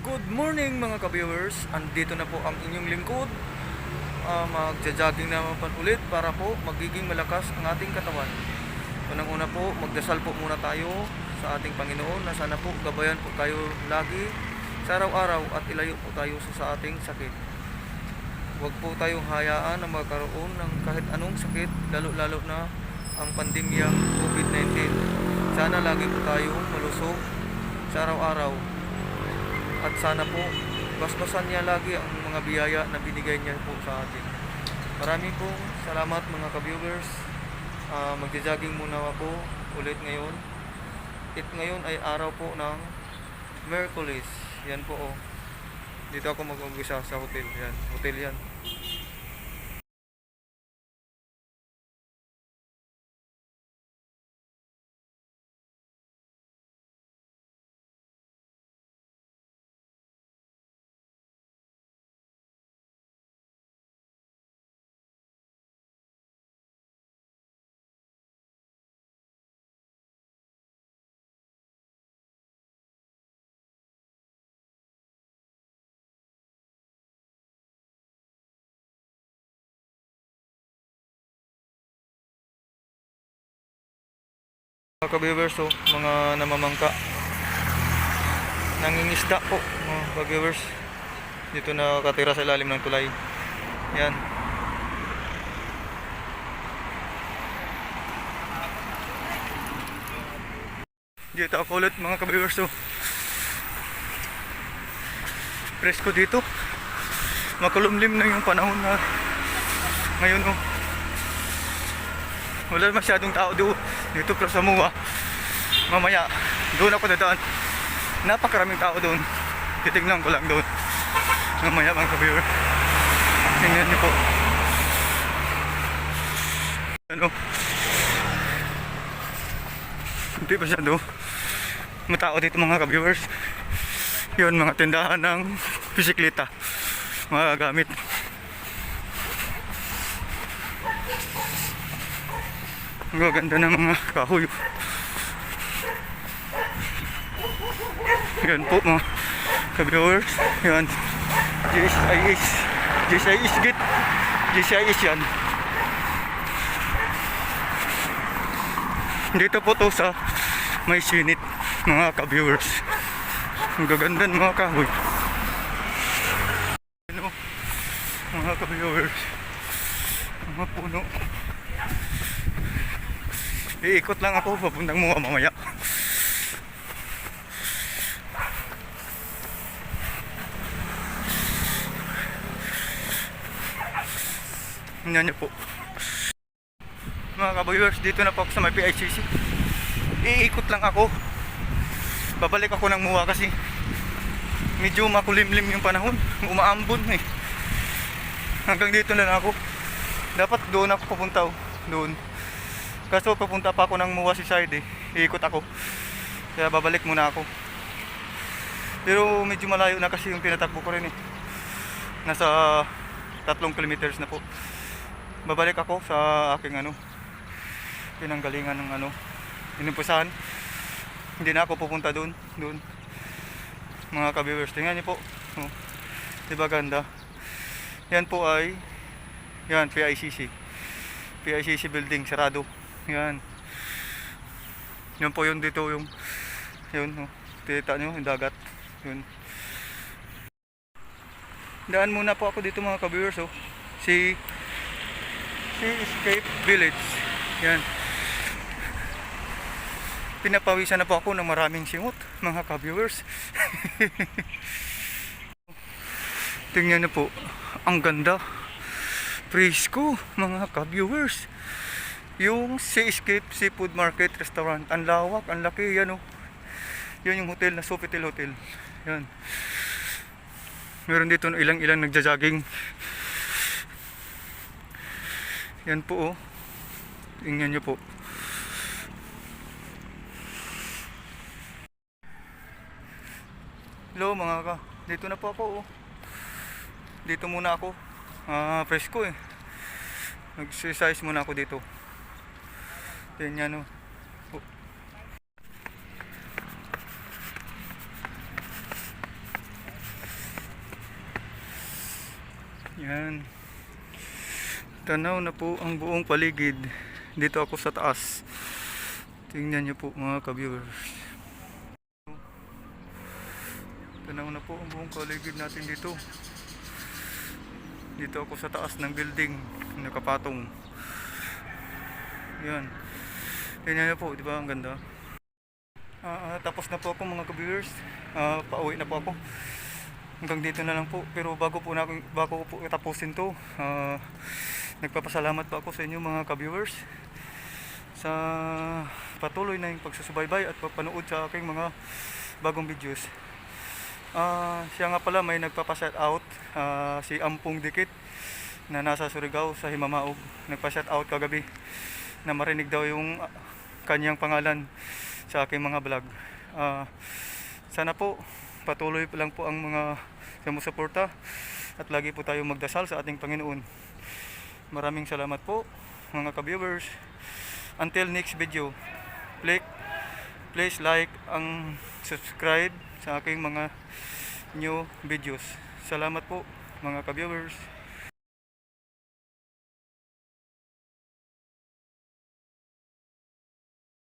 Good morning mga ka-viewers. Andito na po ang inyong lingkod. Magja-jogging naman pa ulit para po magiging malakas ang ating katawan. Unang-una po, magdasal po muna tayo sa ating Panginoon na sana po gabayan po tayo lagi sa araw-araw at ilayo po tayo sa ating sakit. Huwag po tayong hayaan na magkaroon ng kahit anong sakit, lalo-lalo na ang pandemyang COVID-19. Sana lagi po tayong malusog sa araw-araw. At sana po, basbasan niya lagi ang mga biyaya na binigay niya po sa atin. Maraming po salamat mga ka-viewers. Magja-jogging muna ako ulit ngayon. Ngayon ay araw po ng Merkulis. Yan po oh. Dito ako mag-umpisa sa hotel. Yan, hotel yan. Mga ka-viewers oh, mga namamangka. Nangingisda po mga ka-viewers. Dito nakatira sa ilalim ng tulay. Yan. Dito ako ulit mga ka-viewers oh. Presko dito. Makulumlim na yung panahon na ngayon oh. Wala masyadong tao doon dito pero sa Mua. Mamaya doon ako dadaan. Napakaraming tao doon. Titignan ko lang doon. Mamaya mga ka-viewer. Tingnan niyo po. Ano? Hindi pa siya doon. Matao dito mga ka-viewers. Yun mga tindahan ng bisikleta. Mga gamit. Ang ganda ng mga kahoy. Yan po mga ka-viewers. Yan. GSIS gate. GSIS yan. Dito po to sa may sinit mga ka-viewers. Ang gaganda ng mga kahoy. Ano, mga ka-viewers. Mga puno. Iikot lang ako papuntang Mua mamaya. Tingnan niyo po. Mga ka-viewers, dito na po ako sa may PICC. Iikot lang ako. Babalik ako ng Mua kasi medyo makulimlim yung panahon. Umaambon eh. Hanggang dito na lang ako. Dapat doon ako papunta doon. Kaso papunta pa ako ng Mua side eh. Iikot ako. Kaya babalik muna ako. Pero medyo malayo na kasi yung tinatakbo ko rin eh. Nasa 3 kilometers na po. Babalik ako sa aking pinanggalingan ng inumpisahan. Hindi na ako pupunta doon. Mga ka-viewers, tingnan niyo po. Oh. Diba ganda? Yan po ay PICC. PICC building sarado. Yan. Yan po yun dito yung oh. Kita nyo yung dagat. Yun. Daan muna po ako dito mga ka-viewers oh. Si Escape Village. Yan. Pinapawisan na po ako ng maraming simot mga ka-viewers. Tingnan niyo po. Ang ganda. Presko mga ka-viewers. Yung Seascape Seafood Market Restaurant. Ang lawak, ang laki yan oh. Yun yung hotel na Sofitel Hotel. Yan. Meron dito ilang nagja-jogging. Yan po oh. Tingnan nyo po. Hello mga ka. Dito na po ako oh. Dito muna ako. Presko eh. Nag-exercise muna ako dito. Tingnan oh. Yan. Tanaw na po ang buong paligid. Dito ako sa taas. Tingnan niyo po mga ka-viewers. Tanaw na po ang buong paligid natin dito. Dito ako sa taas ng building. Nakapatong. Yan. Tingnan niyo po, di ba? Ang ganda. Tapos na po ako mga ka-viewers. Pauwi na po ako. Hanggang dito na lang po. Pero bago ko po tapusin to, nagpapasalamat po ako sa inyo mga ka-viewers sa patuloy na yung pagsusubaybay at papanood sa aking mga bagong videos. Siya nga pala may nagpapa-shout out, si Ampong Dikit na nasa Surigao sa Himamaog. Nagpa-shout out kagabi na marinig daw yung kanyang pangalan sa aking mga vlog. Sana po patuloy lang po ang mga sumusuporta at lagi po tayo magdasal sa ating Panginoon. Maraming salamat po mga ka-viewers. Until next video, please like ang subscribe sa aking mga new videos. Salamat po mga ka-viewers.